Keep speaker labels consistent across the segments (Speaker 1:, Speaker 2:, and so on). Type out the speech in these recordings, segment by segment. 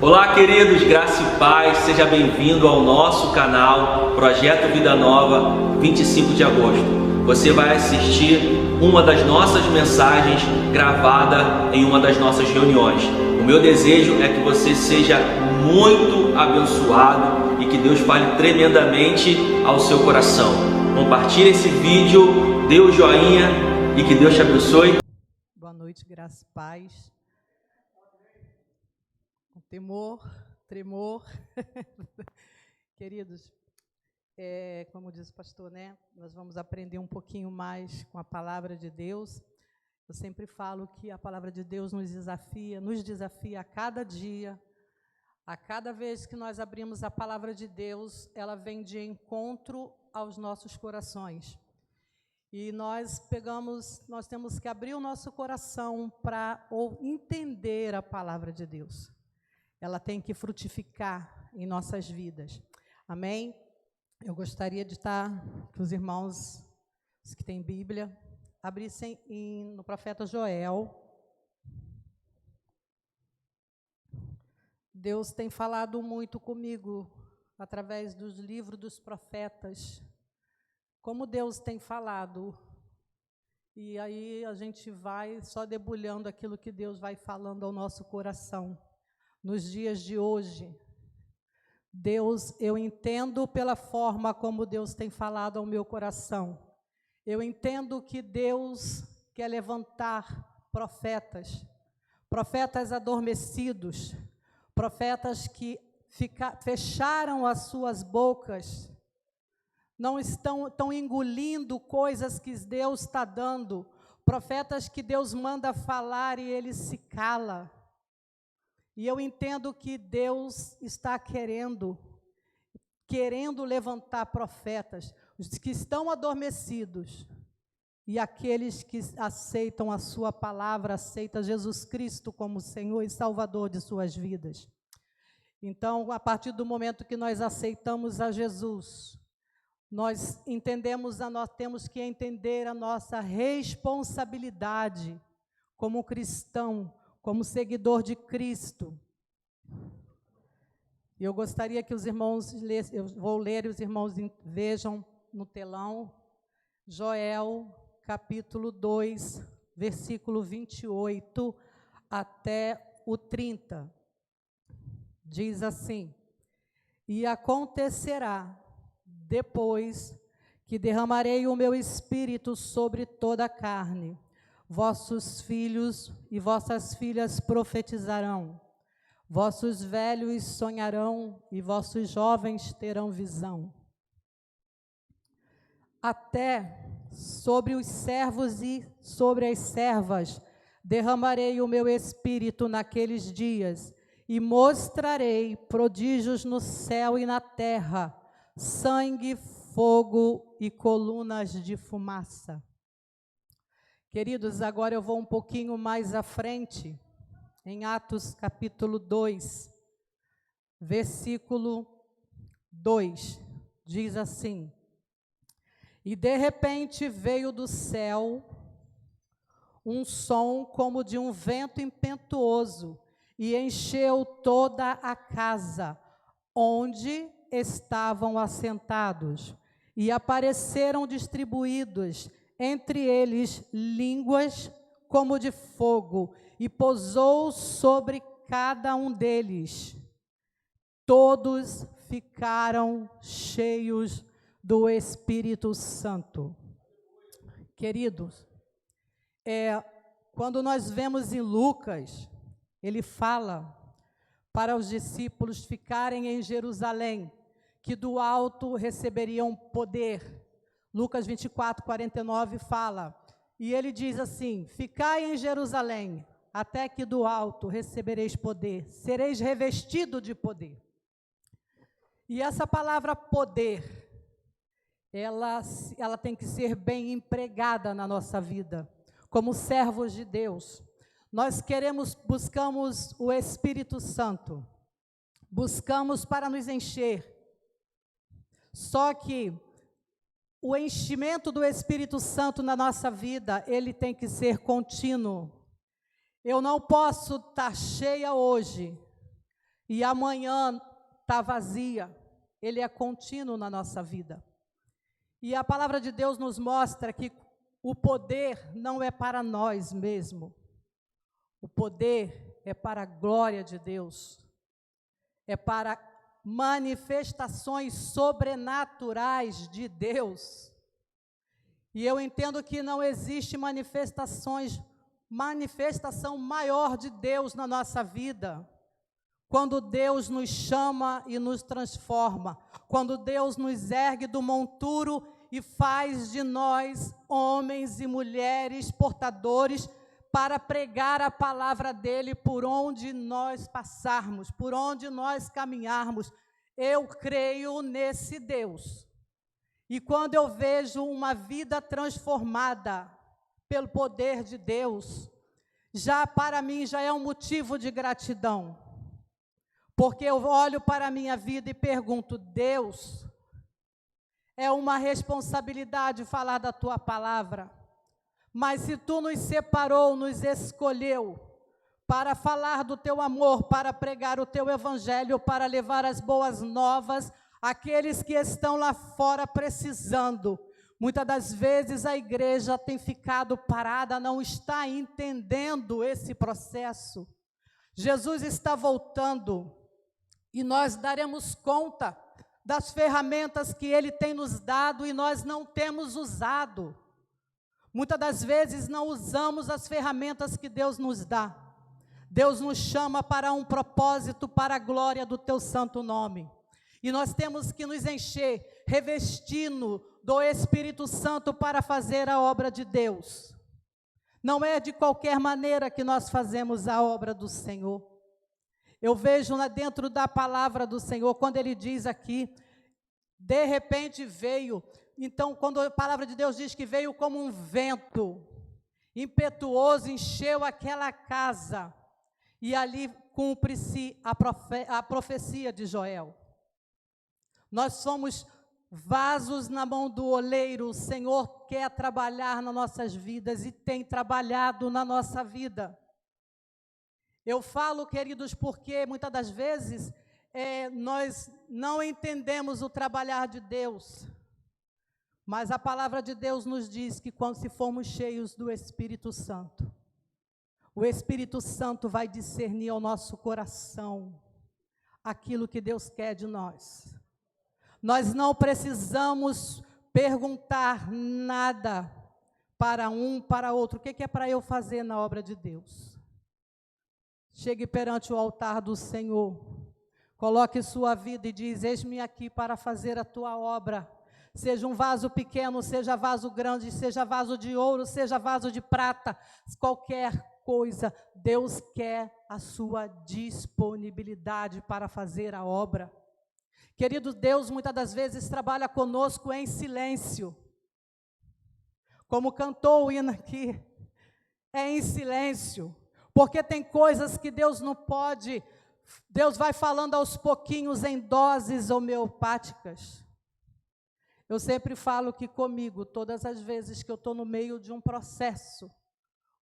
Speaker 1: Olá, queridos, graça e paz, seja bem-vindo ao nosso canal Projeto Vida Nova, 25 de agosto. Você vai assistir uma das nossas mensagens gravada em uma das nossas reuniões. O meu desejo é que você seja muito abençoado e que Deus fale tremendamente ao seu coração. Compartilhe esse vídeo, dê o joinha e que Deus te abençoe.
Speaker 2: Boa noite, graça e paz. Com tremor. Queridos, como diz o pastor, né? Nós vamos aprender um pouquinho mais com a palavra de Deus. Eu sempre falo que a palavra de Deus nos desafia a cada dia. A cada vez que nós abrimos a palavra de Deus, ela vem de encontro aos nossos corações. E nós temos que abrir o nosso coração para entender a palavra de Deus. Ela tem que frutificar em nossas vidas. Amém? Eu gostaria de que os irmãos, os que têm Bíblia, abrissem no profeta Joel. Deus tem falado muito comigo através dos livros dos profetas. Como Deus tem falado. E aí a gente vai só debulhando aquilo que Deus vai falando ao nosso coração. Nos dias de hoje, eu entendo pela forma como Deus tem falado ao meu coração. Eu entendo que Deus quer levantar profetas adormecidos, profetas que fecharam as suas bocas, não estão engolindo coisas que Deus está dando, profetas que Deus manda falar e ele se cala. E eu entendo que Deus está querendo levantar profetas, os que estão adormecidos, e aqueles que aceitam a sua palavra, aceitam Jesus Cristo como Senhor e Salvador de suas vidas. Então, a partir do momento que nós aceitamos a Jesus, nós temos que entender a nossa responsabilidade como cristão, como seguidor de Cristo. Eu gostaria que os irmãos lessem, eu vou ler e os irmãos vejam no telão, Joel, capítulo 2, versículo 28 até o 30. Diz assim: E acontecerá, depois que derramarei o meu espírito sobre toda a carne, vossos filhos e vossas filhas profetizarão, vossos velhos sonharão e vossos jovens terão visão. Até sobre os servos e sobre as servas derramarei o meu espírito naqueles dias e mostrarei prodígios no céu e na terra, sangue, fogo e colunas de fumaça. Queridos, agora eu vou um pouquinho mais à frente, em Atos capítulo 2, versículo 2, diz assim: E de repente veio do céu um som como de um vento impetuoso e encheu toda a casa onde estavam assentados, e apareceram distribuídos entre eles línguas como de fogo, e pousou sobre cada um deles. Todos ficaram cheios do Espírito Santo. Queridos, quando nós vemos em Lucas, ele fala para os discípulos ficarem em Jerusalém, que do alto receberiam poder. Lucas 24, 49 fala, e ele diz assim: Ficai em Jerusalém, até que do alto recebereis poder, sereis revestido de poder. E essa palavra poder, ela tem que ser bem empregada na nossa vida, como servos de Deus. Nós buscamos o Espírito Santo, buscamos para nos encher, só que o enchimento do Espírito Santo na nossa vida, ele tem que ser contínuo. Eu não posso estar cheia hoje e amanhã está vazia. Ele é contínuo na nossa vida. E a palavra de Deus nos mostra que o poder não é para nós mesmos. O poder é para a glória de Deus. É para manifestações sobrenaturais de Deus. E eu entendo que não existe manifestação maior de Deus na nossa vida. Quando Deus nos chama e nos transforma, quando Deus nos ergue do monturo e faz de nós homens e mulheres portadores para pregar a palavra dele por onde nós passarmos, por onde nós caminharmos. Eu creio nesse Deus. E quando eu vejo uma vida transformada pelo poder de Deus, já para mim já é um motivo de gratidão. Porque eu olho para a minha vida e pergunto: Deus, é uma responsabilidade falar da tua palavra, mas se tu nos separou, nos escolheu para falar do teu amor, para pregar o teu evangelho, para levar as boas novas àqueles que estão lá fora precisando. Muitas das vezes a igreja tem ficado parada, não está entendendo esse processo. Jesus está voltando. E nós daremos conta das ferramentas que Ele tem nos dado e nós não temos usado. Muitas das vezes não usamos as ferramentas que Deus nos dá. Deus nos chama para um propósito, para a glória do Teu santo nome. E nós temos que nos encher, revestindo do Espírito Santo para fazer a obra de Deus. Não é de qualquer maneira que nós fazemos a obra do Senhor. Eu vejo lá dentro da palavra do Senhor, quando Ele diz aqui, de repente veio. Então, quando a palavra de Deus diz que veio como um vento impetuoso, encheu aquela casa, e ali cumpre-se a profecia de Joel. Nós somos vasos na mão do oleiro. O Senhor quer trabalhar nas nossas vidas e tem trabalhado na nossa vida. Eu falo, queridos, porque muitas das vezes nós não entendemos o trabalhar de Deus, mas a palavra de Deus nos diz que quando se formos cheios do Espírito Santo, o Espírito Santo vai discernir ao nosso coração aquilo que Deus quer de nós. Nós não precisamos perguntar nada para um, para outro. O que é para eu fazer na obra de Deus? Chegue perante o altar do Senhor, coloque sua vida e diz: eis-me aqui para fazer a tua obra. Seja um vaso pequeno, seja vaso grande, seja vaso de ouro, seja vaso de prata, qualquer coisa, Deus quer a sua disponibilidade para fazer a obra. Querido, Deus muitas das vezes trabalha conosco em silêncio, como cantou o hino aqui, é em silêncio. Porque tem coisas que Deus não pode, Deus vai falando aos pouquinhos em doses homeopáticas. Eu sempre falo que comigo, todas as vezes que eu estou no meio de um processo,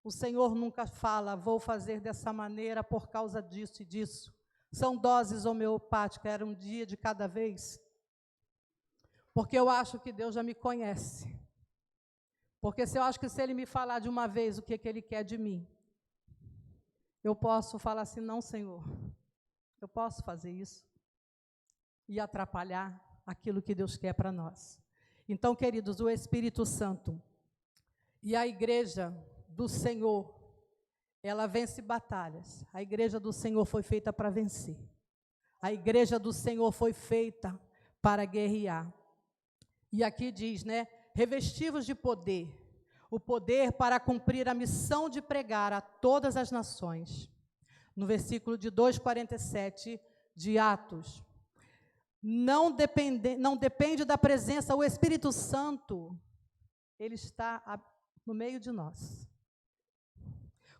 Speaker 2: o Senhor nunca fala: vou fazer dessa maneira por causa disso e disso. São doses homeopáticas, era um dia de cada vez. Porque eu acho que Deus já me conhece. Porque se eu acho que se Ele me falar de uma vez o que Ele quer de mim, eu posso falar assim: não, Senhor, eu posso fazer isso e atrapalhar aquilo que Deus quer para nós. Então, queridos, o Espírito Santo e a igreja do Senhor, ela vence batalhas. A igreja do Senhor foi feita para vencer. A igreja do Senhor foi feita para guerrear. E aqui diz, né, revestivos de poder. O poder para cumprir a missão de pregar a todas as nações. No versículo de 2:47 de Atos. Não depende da presença, o Espírito Santo, Ele está no meio de nós.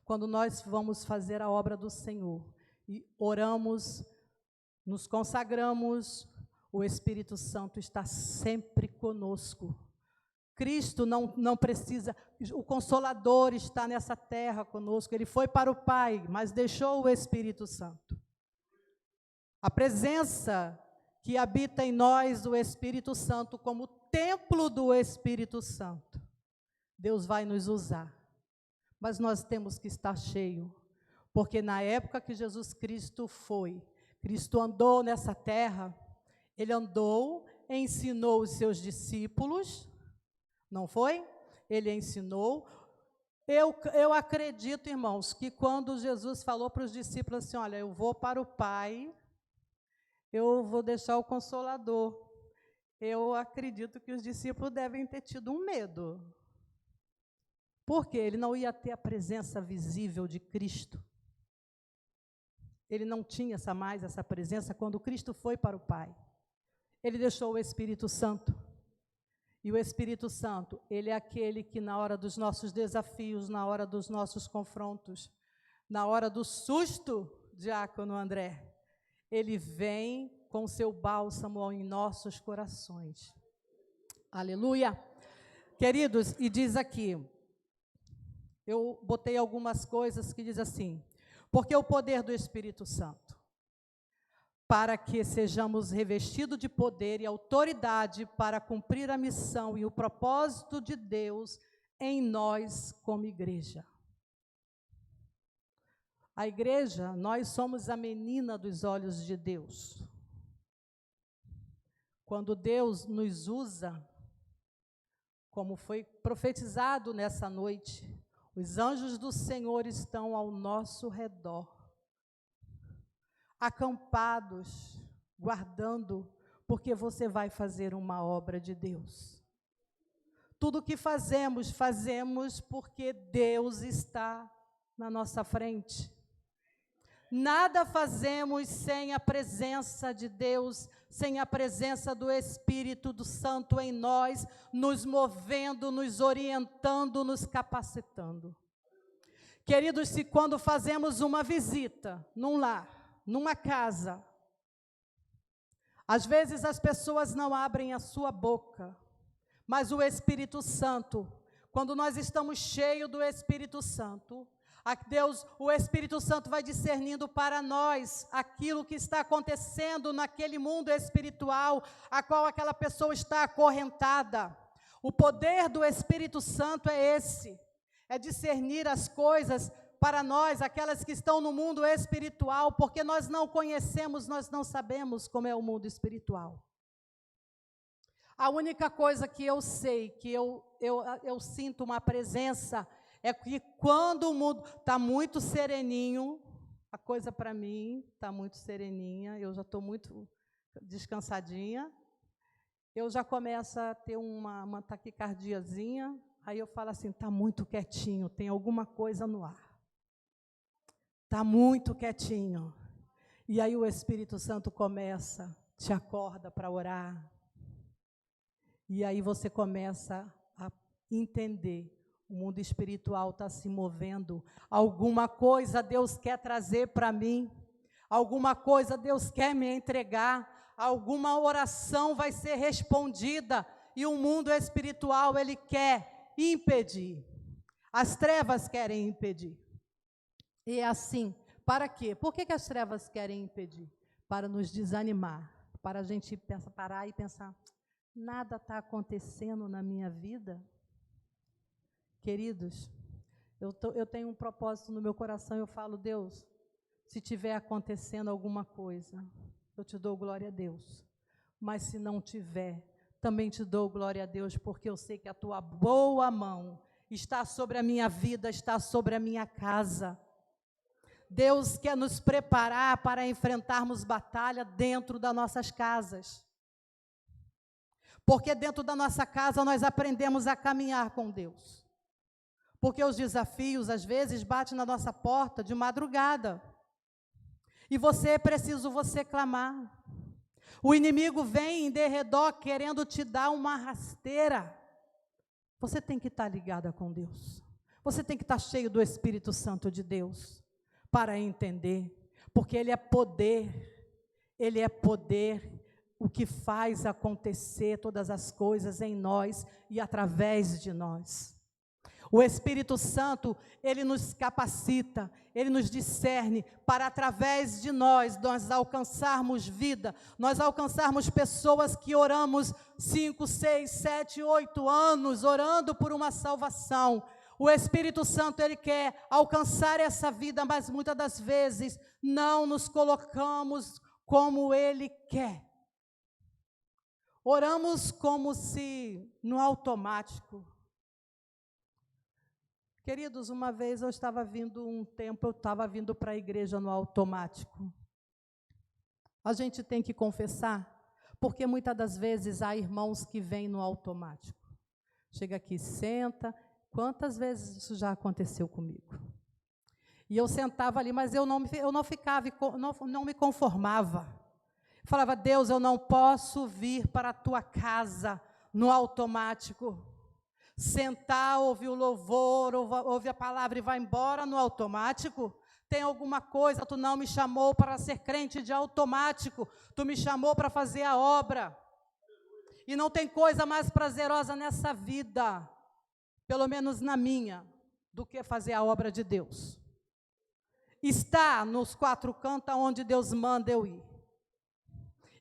Speaker 2: Quando nós vamos fazer a obra do Senhor, e oramos, nos consagramos, o Espírito Santo está sempre conosco. Cristo não precisa, o Consolador está nessa terra conosco, Ele foi para o Pai, mas deixou o Espírito Santo. A presença que habita em nós, o Espírito Santo, como templo do Espírito Santo. Deus vai nos usar, mas nós temos que estar cheio, porque na época que Jesus Cristo Cristo andou nessa terra, Ele andou, ensinou os seus discípulos, não foi? Ele ensinou. Eu acredito, irmãos, que quando Jesus falou para os discípulos assim, olha, eu vou para o Pai, eu vou deixar o Consolador. Eu acredito que os discípulos devem ter tido um medo. Porque ele não ia ter a presença visível de Cristo. Ele não tinha mais essa presença quando Cristo foi para o Pai. Ele deixou o Espírito Santo. E o Espírito Santo, ele é aquele que na hora dos nossos desafios, na hora dos nossos confrontos, na hora do susto, diácono André, ele vem com o seu bálsamo em nossos corações. Aleluia! Queridos, e diz aqui, eu botei algumas coisas que diz assim, porque o poder do Espírito Santo, para que sejamos revestidos de poder e autoridade para cumprir a missão e o propósito de Deus em nós como igreja. A igreja, nós somos a menina dos olhos de Deus. Quando Deus nos usa, como foi profetizado nessa noite, os anjos do Senhor estão ao nosso redor, acampados, guardando, porque você vai fazer uma obra de Deus. Tudo que fazemos, fazemos porque Deus está na nossa frente. Nada fazemos sem a presença de Deus, sem a presença do Espírito do Santo em nós, nos movendo, nos orientando, nos capacitando. Queridos, se quando fazemos uma visita num lar, numa casa, às vezes as pessoas não abrem a sua boca, mas o Espírito Santo, quando nós estamos cheios do Espírito Santo, Deus, o Espírito Santo vai discernindo para nós aquilo que está acontecendo naquele mundo espiritual, a qual aquela pessoa está acorrentada. O poder do Espírito Santo é esse, é discernir as coisas para nós, aquelas que estão no mundo espiritual, porque nós não conhecemos, nós não sabemos como é o mundo espiritual. A única coisa que eu sei, que eu sinto uma presença, é que quando o mundo está muito sereninho, a coisa para mim está muito sereninha, eu já estou muito descansadinha, eu já começo a ter uma taquicardiazinha, aí eu falo assim, está muito quietinho, tem alguma coisa no ar. Está muito quietinho. E aí o Espírito Santo começa, te acorda para orar. E aí você começa a entender, o mundo espiritual está se movendo. Alguma coisa Deus quer trazer para mim. Alguma coisa Deus quer me entregar. Alguma oração vai ser respondida. E o mundo espiritual, ele quer impedir. As trevas querem impedir. E é assim, para quê? Por que as trevas querem impedir? Para nos desanimar, para a gente parar e pensar, nada está acontecendo na minha vida. Queridos, eu tenho um propósito no meu coração, eu falo, Deus, se tiver acontecendo alguma coisa, eu te dou glória a Deus. Mas se não tiver, também te dou glória a Deus, porque eu sei que a tua boa mão está sobre a minha vida, está sobre a minha casa. Deus quer nos preparar para enfrentarmos batalha dentro das nossas casas. Porque dentro da nossa casa nós aprendemos a caminhar com Deus. Porque os desafios, às vezes, batem na nossa porta de madrugada. E é preciso você clamar. O inimigo vem em derredor querendo te dar uma rasteira. Você tem que estar ligada com Deus. Você tem que estar cheio do Espírito Santo de Deus. Para entender, porque Ele é poder, o que faz acontecer todas as coisas em nós e através de nós. O Espírito Santo, ele nos capacita, ele nos discerne para, através de nós alcançarmos vida, nós alcançarmos pessoas que oramos 5, 6, 7, 8 anos, orando por uma salvação. O Espírito Santo, ele quer alcançar essa vida, mas muitas das vezes não nos colocamos como ele quer. Oramos como se no automático. Queridos, uma vez eu estava vindo para a igreja no automático. A gente tem que confessar, porque muitas das vezes há irmãos que vêm no automático. Chega aqui, senta. Quantas vezes isso já aconteceu comigo? E eu sentava ali, mas eu não me conformava. Falava: Deus, eu não posso vir para a tua casa no automático. Sentar, ouvir o louvor, ouvir a palavra e vai embora no automático. Tem alguma coisa, tu não me chamou para ser crente de automático, tu me chamou para fazer a obra. E não tem coisa mais prazerosa nessa vida, pelo menos na minha, do que fazer a obra de Deus. Está nos 4 cantos onde Deus manda eu ir.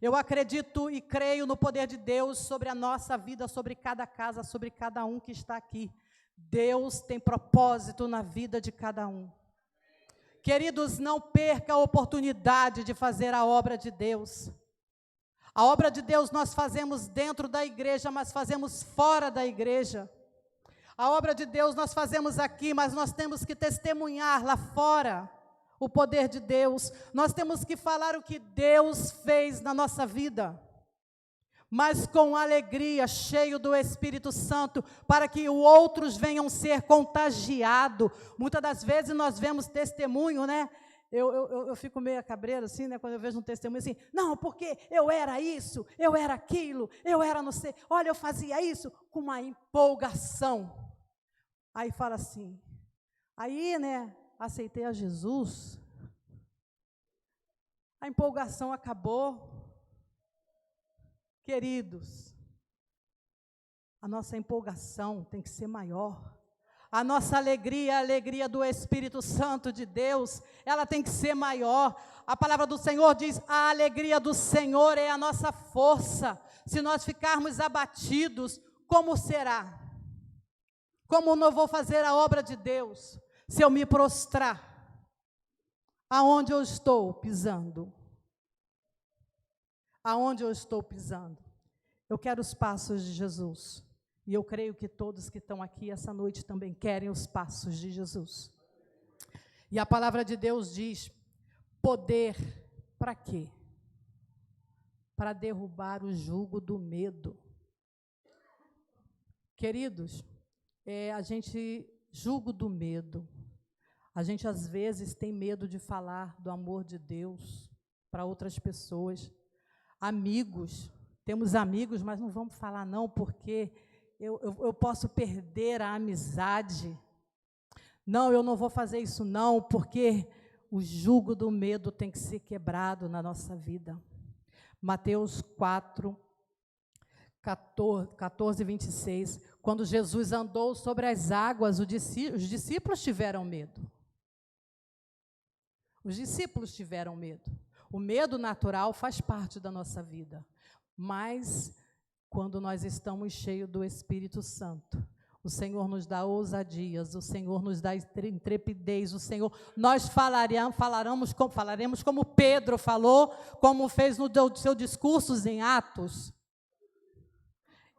Speaker 2: Eu acredito e creio no poder de Deus sobre a nossa vida, sobre cada casa, sobre cada um que está aqui. Deus tem propósito na vida de cada um. Queridos, não perca a oportunidade de fazer a obra de Deus. A obra de Deus nós fazemos dentro da igreja, mas fazemos fora da igreja. A obra de Deus nós fazemos aqui, mas nós temos que testemunhar lá fora o poder de Deus. Nós temos que falar o que Deus fez na nossa vida, mas com alegria, cheio do Espírito Santo, para que outros venham ser contagiados. Muitas das vezes nós vemos testemunho, né? Eu fico meio cabreiro assim, né? Quando eu vejo um testemunho assim, não, porque eu era isso, eu era aquilo, eu era não sei, olha, eu fazia isso, com uma empolgação. Aí fala assim, aí, né, aceitei a Jesus, a empolgação acabou. Queridos, a nossa empolgação tem que ser maior. A nossa alegria, a alegria do Espírito Santo de Deus, ela tem que ser maior. A palavra do Senhor diz, a alegria do Senhor é a nossa força. Se nós ficarmos abatidos, como será? Como não vou fazer a obra de Deus, se eu me prostrar? Aonde eu estou pisando? Aonde eu estou pisando? Eu quero os passos de Jesus. E eu creio que todos que estão aqui essa noite também querem os passos de Jesus. E a palavra de Deus diz, poder para quê? Para derrubar o jugo do medo. Queridos, jugo do medo. A gente às vezes tem medo de falar do amor de Deus para outras pessoas. Amigos, temos amigos, mas não vamos falar não, porque eu posso perder a amizade. Não, eu não vou fazer isso não, porque o jugo do medo tem que ser quebrado na nossa vida. Mateus 4, 14, 26, quando Jesus andou sobre as águas, os discípulos tiveram medo. Os discípulos tiveram medo. O medo natural faz parte da nossa vida, mas quando nós estamos cheios do Espírito Santo, o Senhor nos dá ousadias, o Senhor nos dá intrepidez, nós falaremos como Pedro falou, como fez no seu discurso em Atos.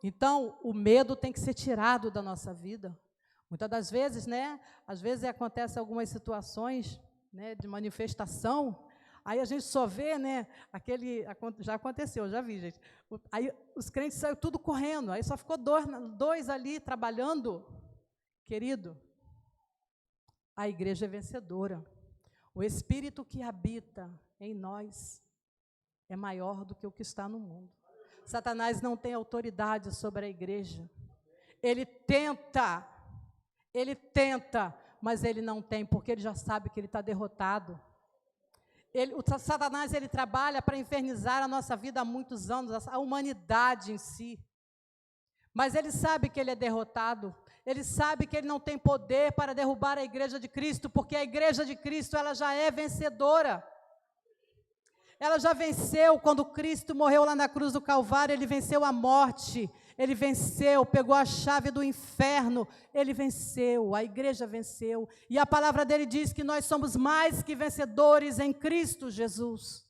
Speaker 2: Então, o medo tem que ser tirado da nossa vida. Muitas das vezes, né, às vezes acontecem algumas situações, né, de manifestação, aí a gente só vê, né, já aconteceu, já vi, gente, aí os crentes saíram tudo correndo, aí só ficou dois ali trabalhando. Querido, a igreja é vencedora, o Espírito que habita em nós é maior do que o que está no mundo. Satanás não tem autoridade sobre a igreja, ele tenta, mas ele não tem, porque ele já sabe que ele está derrotado. Satanás, ele trabalha para infernizar a nossa vida há muitos anos, a humanidade em si. Mas ele sabe que ele é derrotado. Ele sabe que ele não tem poder para derrubar a igreja de Cristo, porque a igreja de Cristo, ela já é vencedora. Ela já venceu. Quando Cristo morreu lá na cruz do Calvário, ele venceu a morte, ele venceu, pegou a chave do inferno, ele venceu, a igreja venceu. E a palavra dele diz que nós somos mais que vencedores em Cristo Jesus.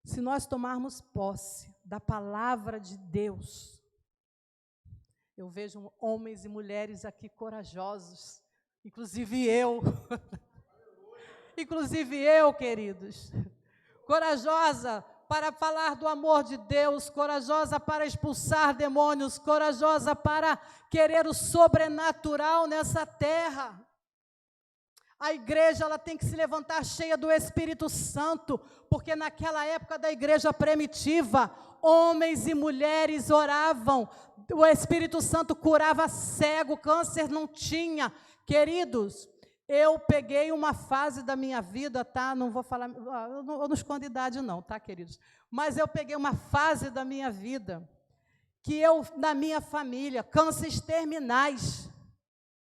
Speaker 2: Se nós tomarmos posse da palavra de Deus, eu vejo homens e mulheres aqui corajosos, inclusive eu. Inclusive eu, queridos. Corajosa para falar do amor de Deus, corajosa para expulsar demônios, corajosa para querer o sobrenatural nessa terra. A igreja, ela tem que se levantar cheia do Espírito Santo, porque naquela época da igreja primitiva, homens e mulheres oravam, o Espírito Santo curava cego, câncer não tinha. Queridos, eu peguei uma fase da minha vida, tá? Não vou falar, eu não escondo idade não, tá, queridos? Mas eu peguei uma fase da minha vida, que eu, na minha família, cânceres terminais,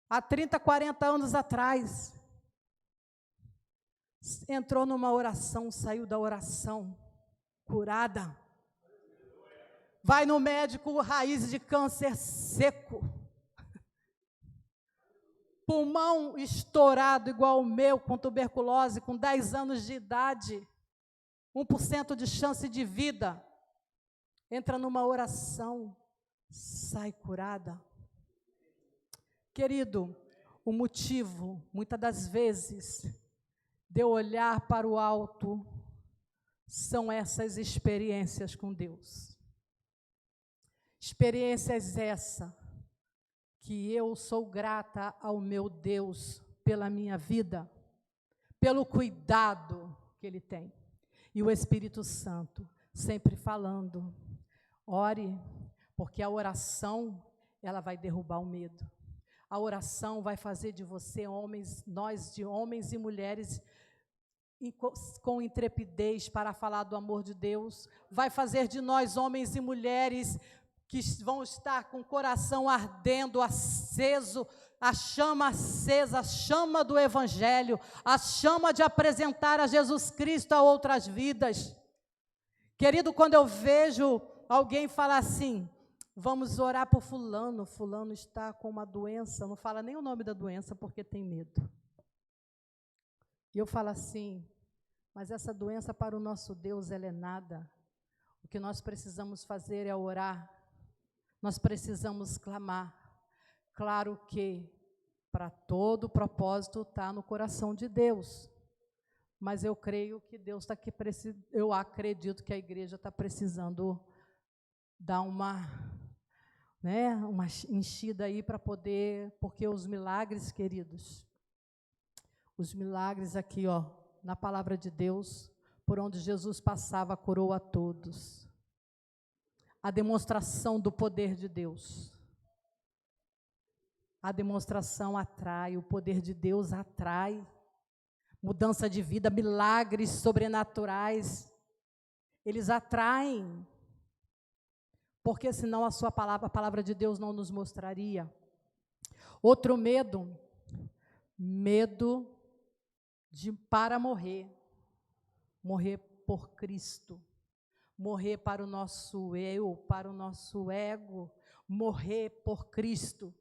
Speaker 2: há 30, 40 anos atrás, entrou numa oração, saiu da oração, curada. Vai no médico, raiz de câncer seco. Pulmão estourado igual o meu, com tuberculose, com 10 anos de idade, 1% de chance de vida. Entra numa oração, sai curada. Querido, o motivo, muitas das vezes, de eu olhar para o alto, são essas experiências com Deus. Experiências essa, que eu sou grata ao meu Deus pela minha vida, pelo cuidado que Ele tem. E o Espírito Santo sempre falando, ore, porque a oração, ela vai derrubar o medo. A oração vai fazer de você homens, nós de homens e mulheres, com intrepidez para falar do amor de Deus, vai fazer de nós homens e mulheres que vão estar com o coração ardendo, aceso, a chama acesa, a chama do Evangelho, a chama de apresentar a Jesus Cristo a outras vidas. Querido, quando eu vejo alguém falar assim, vamos orar por fulano, fulano está com uma doença, não fala nem o nome da doença porque tem medo. E eu falo assim, mas essa doença para o nosso Deus, ela é nada. O que nós precisamos fazer é orar. Nós precisamos clamar. Claro que para todo propósito está no coração de Deus. Mas eu creio que Deus está aqui, eu acredito que a igreja está precisando dar uma enchida aí para poder, porque os milagres, queridos, os milagres aqui, ó, na palavra de Deus, por onde Jesus passava, curou a todos. A demonstração do poder de Deus. A demonstração atrai, o poder de Deus atrai. Mudança de vida, milagres sobrenaturais, eles atraem. Porque senão a palavra de Deus não nos mostraria. Outro medo, medo para morrer. Morrer por Cristo. Morrer para o nosso eu, para o nosso ego, morrer por Cristo.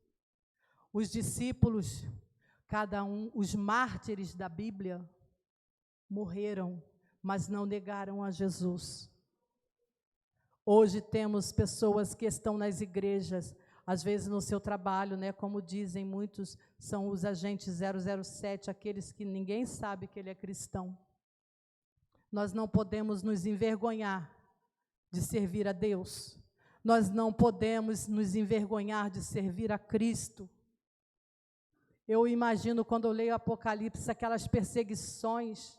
Speaker 2: Os discípulos, cada um, os mártires da Bíblia, morreram, mas não negaram a Jesus. Hoje temos pessoas que estão nas igrejas, às vezes no seu trabalho, né, como dizem muitos, são os agentes 007, aqueles que ninguém sabe que ele é cristão. Nós não podemos nos envergonhar de servir a Deus. Nós não podemos nos envergonhar de servir a Cristo. Eu imagino, quando eu leio Apocalipse, aquelas perseguições,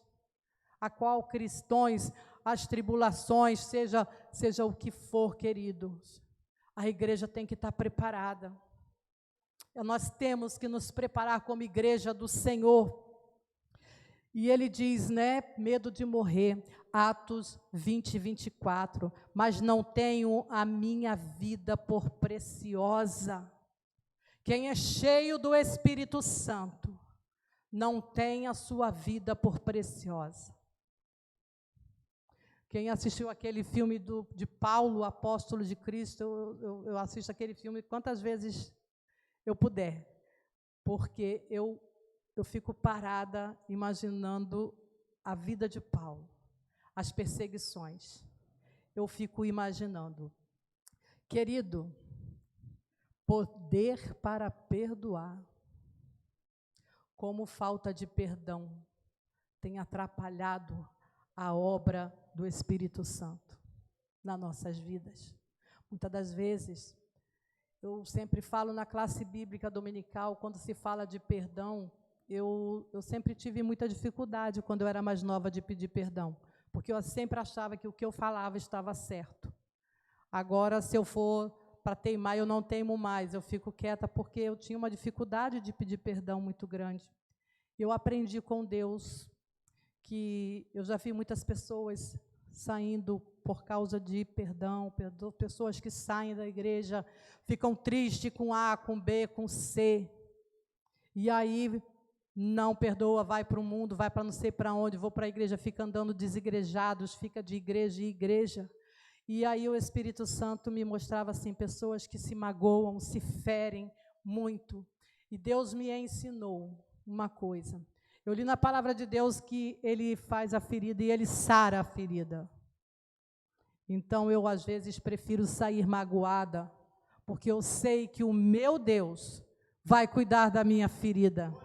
Speaker 2: a qual cristãos, as tribulações, seja o que for, queridos, a igreja tem que estar preparada. Nós temos que nos preparar como igreja do Senhor. E ele diz, né, medo de morrer, Atos 20, 24, mas não tenho a minha vida por preciosa. Quem é cheio do Espírito Santo, não tem a sua vida por preciosa. Quem assistiu aquele filme de Paulo, apóstolo de Cristo, eu assisto aquele filme quantas vezes eu puder, porque eu fico parada imaginando a vida de Paulo, as perseguições. Eu fico imaginando. Querido, poder para perdoar, como falta de perdão tem atrapalhado a obra do Espírito Santo nas nossas vidas. Muitas das vezes, eu sempre falo na classe bíblica dominical, quando se fala de perdão, eu sempre tive muita dificuldade quando eu era mais nova de pedir perdão, porque eu sempre achava que o que eu falava estava certo. Agora, se eu for para teimar, eu não teimo mais, eu fico quieta, porque eu tinha uma dificuldade de pedir perdão muito grande. Eu aprendi com Deus que eu já vi muitas pessoas saindo por causa de perdão, pessoas que saem da igreja, ficam tristes com A, com B, com C, e aí não perdoa, vai para o mundo, vai para não sei para onde, vou para a igreja, fica andando desigrejados, fica de igreja em igreja. E aí o Espírito Santo me mostrava assim, pessoas que se magoam, se ferem muito. E Deus me ensinou uma coisa. Eu li na palavra de Deus que Ele faz a ferida e Ele sara a ferida. Então eu às vezes prefiro sair magoada, porque eu sei que o meu Deus vai cuidar da minha ferida.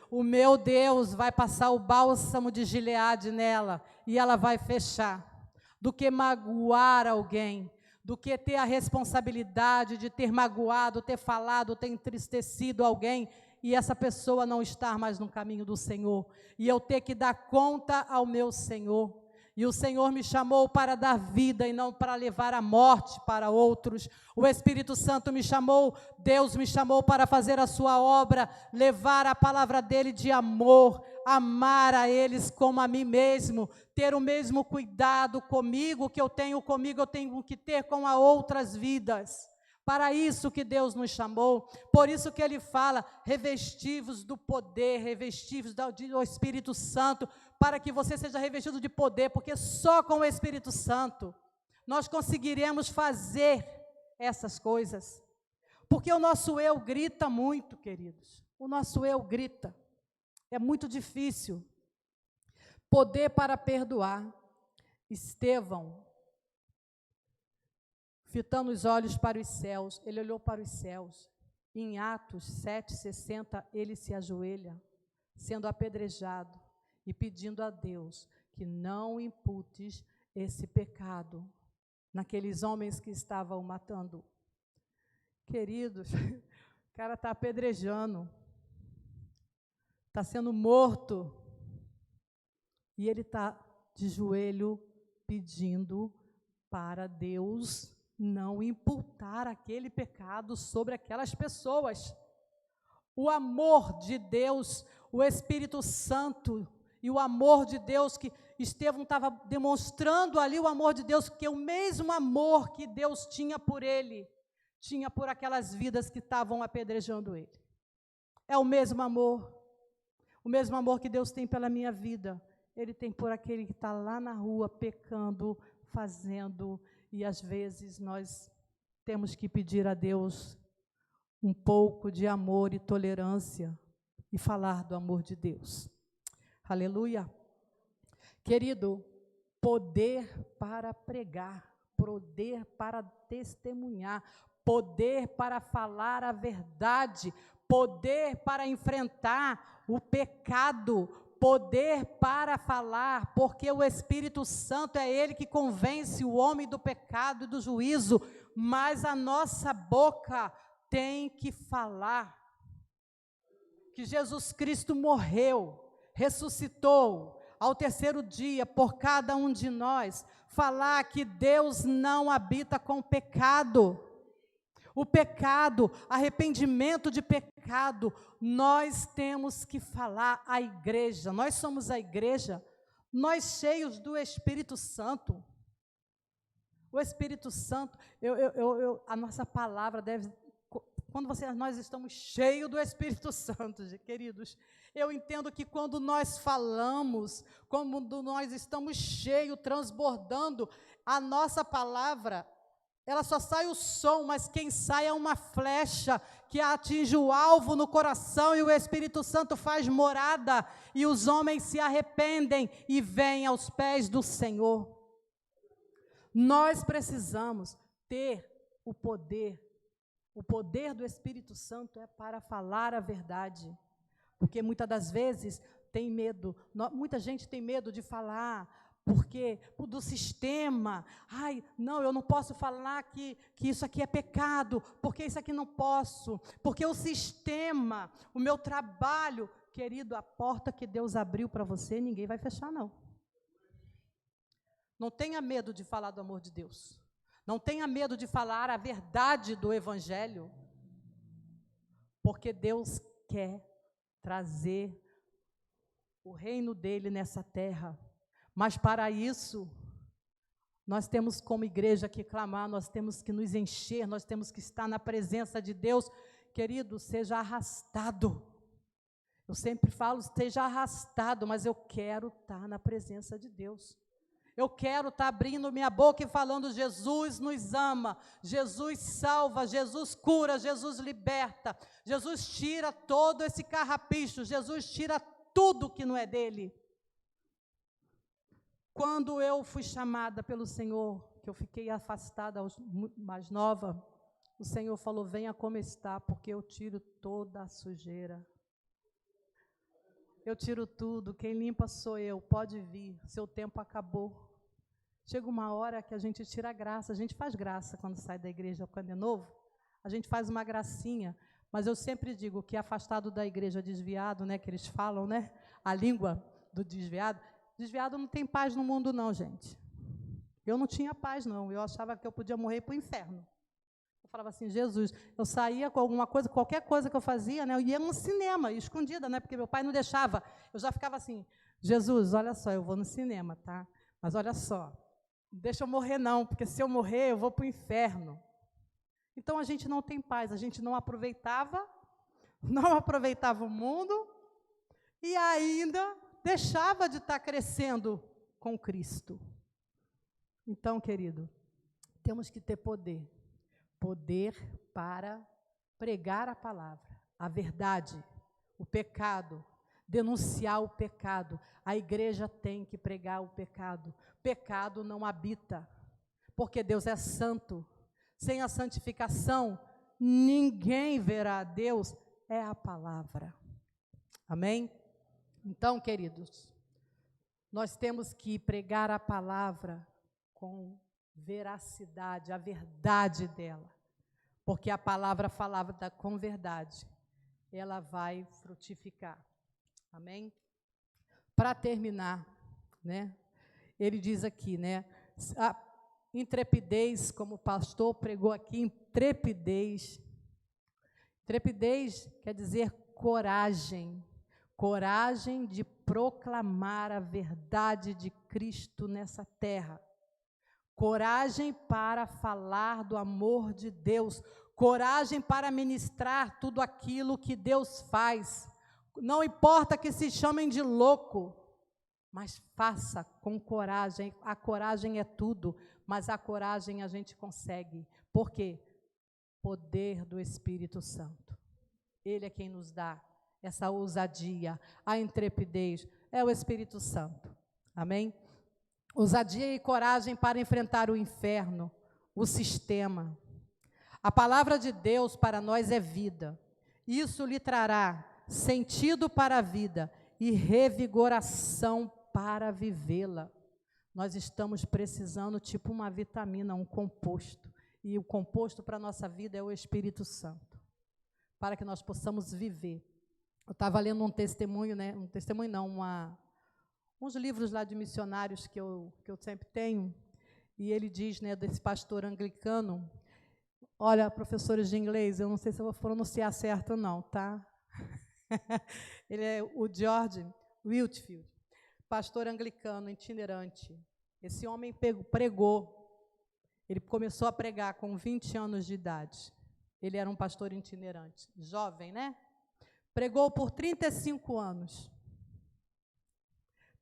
Speaker 2: O meu Deus vai passar o bálsamo de Gileade nela e ela vai fechar. Do que magoar alguém, do que ter a responsabilidade de ter magoado, ter falado, ter entristecido alguém e essa pessoa não estar mais no caminho do Senhor, e eu ter que dar conta ao meu Senhor. E o Senhor me chamou para dar vida e não para levar a morte para outros. O Espírito Santo me chamou, Deus me chamou para fazer a sua obra, levar a palavra dele de amor, amar a eles como a mim mesmo, ter o mesmo cuidado comigo que eu tenho comigo, eu tenho que ter com as outras vidas. Para isso que Deus nos chamou, por isso que Ele fala, revestivos do poder, revestivos do Espírito Santo, para que você seja revestido de poder, porque só com o Espírito Santo nós conseguiremos fazer essas coisas. Porque o nosso eu grita muito, queridos, o nosso eu grita, é muito difícil. Poder para perdoar. Estevão, fitando os olhos para os céus, ele olhou para os céus. Em Atos 7:60, ele se ajoelha, sendo apedrejado e pedindo a Deus que não imputes esse pecado naqueles homens que estavam o matando. Queridos, o cara está apedrejando, está sendo morto, e ele está de joelho pedindo para Deus não imputar aquele pecado sobre aquelas pessoas. O amor de Deus, o Espírito Santo e o amor de Deus, que Estevão estava demonstrando ali o amor de Deus, que é o mesmo amor que Deus tinha por ele, tinha por aquelas vidas que estavam apedrejando ele. É o mesmo amor que Deus tem pela minha vida, Ele tem por aquele que está lá na rua pecando, fazendo. E às vezes nós temos que pedir a Deus um pouco de amor e tolerância e falar do amor de Deus. Aleluia. Querido, poder para pregar, poder para testemunhar, poder para falar a verdade, poder para enfrentar o pecado, poder para falar, porque o Espírito Santo é Ele que convence o homem do pecado e do juízo, mas a nossa boca tem que falar que Jesus Cristo morreu, ressuscitou ao terceiro dia por cada um de nós, falar que Deus não habita com pecado. O pecado, arrependimento de pecado pecado, nós temos que falar à igreja. Nós somos a igreja, nós cheios do Espírito Santo. O Espírito Santo, a nossa palavra deve... Quando nós estamos cheios do Espírito Santo, queridos, eu entendo que quando nós falamos, quando nós estamos cheios, transbordando, a nossa palavra, ela só sai o som, mas quem sai é uma flecha que atinge o alvo no coração e o Espírito Santo faz morada e os homens se arrependem e vêm aos pés do Senhor. Nós precisamos ter o poder. O poder do Espírito Santo é para falar a verdade, porque muitas das vezes tem medo, muita gente tem medo de falar, porque do sistema, não, eu não posso falar que isso aqui é pecado, porque isso aqui não posso, porque o sistema, o meu trabalho, querido, a porta que Deus abriu para você, ninguém vai fechar não. Não tenha medo de falar do amor de Deus. Não tenha medo de falar a verdade do Evangelho, porque Deus quer trazer o reino dele nessa terra. Mas para isso, nós temos como igreja que clamar, nós temos que nos encher, nós temos que estar na presença de Deus. Querido, seja arrastado. Eu sempre falo, esteja arrastado, mas eu quero estar na presença de Deus. Eu quero estar abrindo minha boca e falando, Jesus nos ama, Jesus salva, Jesus cura, Jesus liberta, Jesus tira todo esse carrapicho, Jesus tira tudo que não é dele. Quando eu fui chamada pelo Senhor, que eu fiquei afastada, mais nova, o Senhor falou, venha como está, porque eu tiro toda a sujeira. Eu tiro tudo, quem limpa sou eu, pode vir, seu tempo acabou. Chega uma hora que a gente tira a graça, a gente faz graça quando sai da igreja, quando é novo, a gente faz uma gracinha, mas eu sempre digo que afastado da igreja, desviado, né, que eles falam, né, a língua do desviado não tem paz no mundo não, gente. Eu não tinha paz não, eu achava que eu podia morrer para o inferno. Eu falava assim, Jesus, eu saía com alguma coisa, qualquer coisa que eu fazia, né, eu ia no cinema, escondida, né, porque meu pai não deixava, eu já ficava assim, Jesus, olha só, eu vou no cinema, tá, mas olha só, não deixa eu morrer não, porque se eu morrer eu vou para o inferno. Então a gente não tem paz, a gente não aproveitava o mundo e ainda deixava de estar crescendo com Cristo. Então, querido, temos que ter poder para pregar a palavra, a verdade, o pecado, denunciar o pecado. A igreja tem que pregar o pecado. Pecado não habita, porque Deus é santo. Sem a santificação, ninguém verá a Deus, é a palavra. Amém? Então, queridos, nós temos que pregar a palavra com veracidade, a verdade dela, porque a palavra falada com verdade, ela vai frutificar. Amém? Para terminar, né? Ele diz aqui, né? A intrepidez, como o pastor pregou aqui, intrepidez. Intrepidez quer dizer coragem. Coragem de proclamar a verdade de Cristo nessa terra. Coragem para falar do amor de Deus. Coragem para ministrar tudo aquilo que Deus faz. Não importa que se chamem de louco, mas faça com coragem. A coragem é tudo, mas a coragem a gente consegue. Por quê? Poder do Espírito Santo. Ele é quem nos dá essa ousadia, a intrepidez, é o Espírito Santo. Amém? Ousadia e coragem para enfrentar o inferno, o sistema. A palavra de Deus para nós é vida. Isso lhe trará sentido para a vida e revigoração para vivê-la. Nós estamos precisando, tipo uma vitamina, um composto. E o composto para a nossa vida é o Espírito Santo, para que nós possamos viver. Eu estava lendo um testemunho, né? Uns livros lá de missionários que eu sempre tenho, e ele diz, né, desse pastor anglicano, Olha, professores de inglês, eu não sei se eu vou pronunciar certo ou não, tá? Ele é o George Whitefield, pastor anglicano itinerante. Esse homem pregou, ele começou a pregar com 20 anos de idade. Ele era um pastor itinerante, jovem, né? Pregou por 35 anos.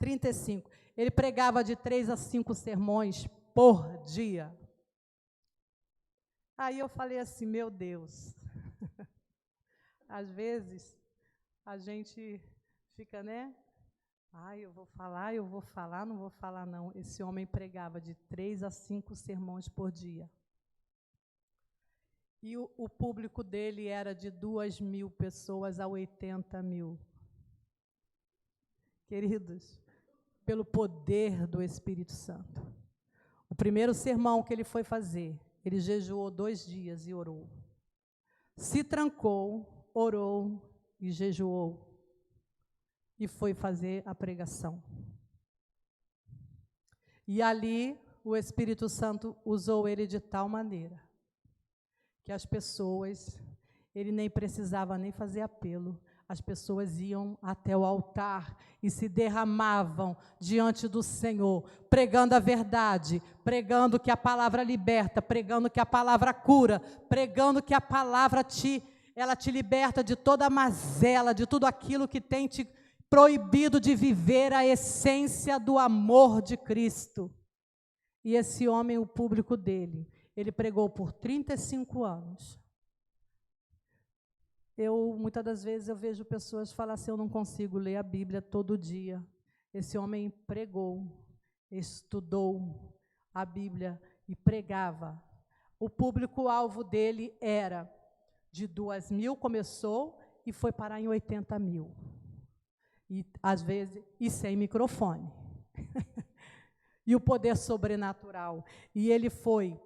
Speaker 2: 35. Ele pregava de 3 a 5 sermões por dia. Aí eu falei assim, meu Deus. Às vezes, a gente fica, né? Ai, eu vou falar, não vou falar não. Esse homem pregava de 3 a 5 sermões por dia. E o público dele era de 2.000 pessoas a 80.000. Queridos, pelo poder do Espírito Santo. O primeiro sermão que ele foi fazer, ele jejuou 2 dias e orou. Se trancou, orou e jejuou. E foi fazer a pregação. E ali, o Espírito Santo usou ele de tal maneira que as pessoas, ele nem precisava nem fazer apelo, as pessoas iam até o altar e se derramavam diante do Senhor, pregando a verdade, pregando que a palavra liberta, pregando que a palavra cura, pregando que a palavra ela te liberta de toda a mazela, de tudo aquilo que tem te proibido de viver a essência do amor de Cristo. E esse homem, o público dele, ele pregou por 35 anos. Muitas das vezes, eu vejo pessoas falar assim, eu não consigo ler a Bíblia todo dia. Esse homem pregou, estudou a Bíblia e pregava. O público-alvo dele era de 2.000, começou e foi parar em 80.000. E, às vezes, e sem microfone. E o poder sobrenatural. E ele foi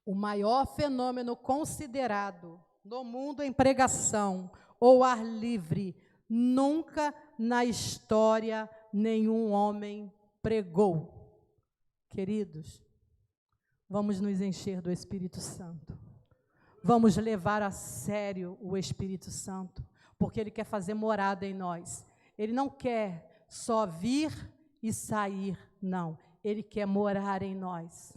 Speaker 2: o maior fenômeno considerado no mundo em pregação ou ar livre. Nunca na história nenhum homem pregou. Queridos, vamos nos encher do Espírito Santo. Vamos levar a sério o Espírito Santo, porque Ele quer fazer morada em nós. Ele não quer só vir e sair, não. Ele quer morar em nós.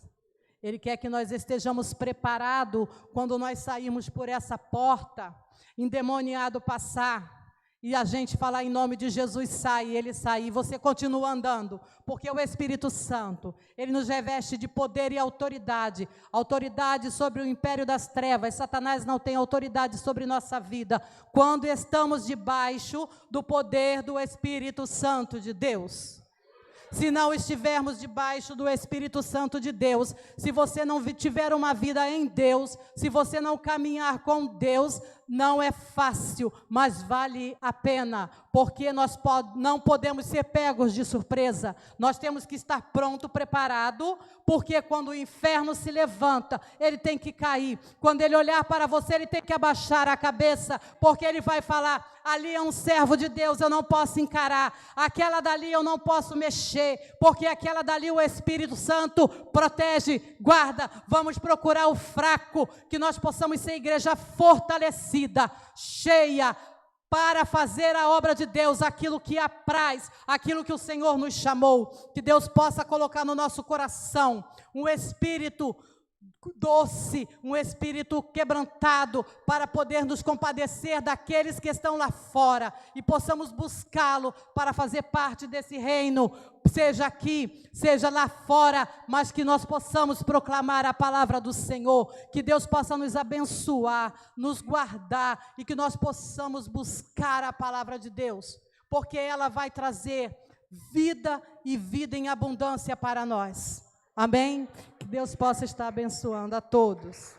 Speaker 2: Ele quer que nós estejamos preparados quando nós sairmos por essa porta, endemoniado passar, e a gente falar em nome de Jesus, sai, ele sai, e você continua andando, porque o Espírito Santo, ele nos reveste de poder e autoridade sobre o império das trevas. Satanás não tem autoridade sobre nossa vida, quando estamos debaixo do poder do Espírito Santo de Deus. Se não estivermos debaixo do Espírito Santo de Deus, se você não tiver uma vida em Deus, se você não caminhar com Deus, não é fácil, mas vale a pena, porque nós não podemos ser pegos de surpresa. Nós temos que estar pronto, preparado, porque quando o inferno se levanta, ele tem que cair. Quando ele olhar para você, ele tem que abaixar a cabeça, porque ele vai falar, ali é um servo de Deus, eu não posso encarar. Aquela dali eu não posso mexer, porque aquela dali o Espírito Santo protege, guarda. Vamos procurar o fraco, que nós possamos ser igreja fortalecida, cheia, para fazer a obra de Deus, aquilo que apraz, aquilo que o Senhor nos chamou. Que Deus possa colocar no nosso coração um espírito doce, um espírito quebrantado, para poder nos compadecer daqueles que estão lá fora, e possamos buscá-lo para fazer parte desse reino, seja aqui, seja lá fora, mas que nós possamos proclamar a palavra do Senhor. Que Deus possa nos abençoar, nos guardar, e que nós possamos buscar a palavra de Deus, porque ela vai trazer vida e vida em abundância para nós. Amém? Que Deus possa estar abençoando a todos.